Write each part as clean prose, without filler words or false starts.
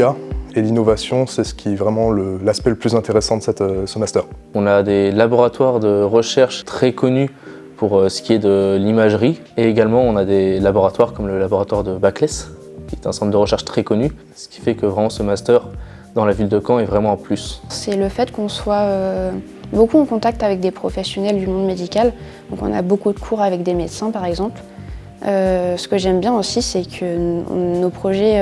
l'IA et l'innovation, c'est ce qui est vraiment l'aspect le plus intéressant de ce master. On a des laboratoires de recherche très connus pour ce qui est de l'imagerie et également on a des laboratoires comme le laboratoire de Baclès, qui est un centre de recherche très connu, ce qui fait que vraiment ce master dans la ville de Caen est vraiment un plus. C'est le fait qu'on soit beaucoup en contact avec des professionnels du monde médical, donc on a beaucoup de cours avec des médecins par exemple. Ce que j'aime bien aussi, c'est que nos projets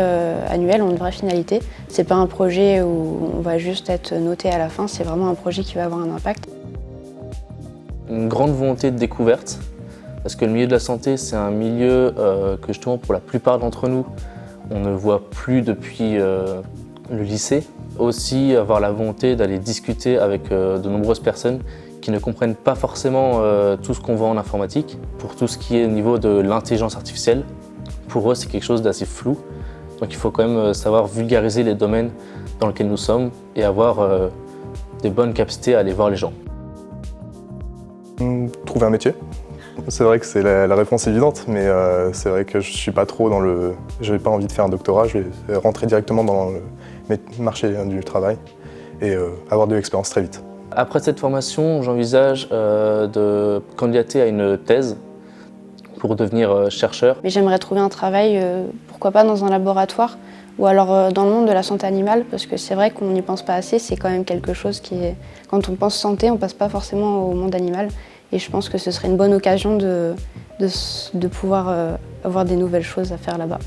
annuels ont une vraie finalité. C'est pas un projet où on va juste être noté à la fin, c'est vraiment un projet qui va avoir un impact. Une grande volonté de découverte, parce que le milieu de la santé, c'est un milieu que justement pour la plupart d'entre nous, on ne voit plus depuis le lycée. Aussi avoir la volonté d'aller discuter avec de nombreuses personnes qui ne comprennent pas forcément tout ce qu'on voit en informatique. Pour tout ce qui est au niveau de l'intelligence artificielle, pour eux c'est quelque chose d'assez flou. Donc il faut quand même savoir vulgariser les domaines dans lesquels nous sommes et avoir des bonnes capacités à aller voir les gens. Trouver un métier. C'est vrai que c'est la réponse évidente, mais c'est vrai que je suis pas trop dans le... Je n'ai pas envie de faire un doctorat, je vais rentrer directement dans le marché du travail et avoir de l'expérience très vite. Après cette formation, j'envisage de candidater à une thèse pour devenir chercheur. Mais j'aimerais trouver un travail, pourquoi pas dans un laboratoire ou alors dans le monde de la santé animale, parce que c'est vrai qu'on n'y pense pas assez, c'est quand même quelque chose qui est... Quand on pense santé, on passe pas forcément au monde animal et je pense que ce serait une bonne occasion de pouvoir avoir des nouvelles choses à faire là-bas.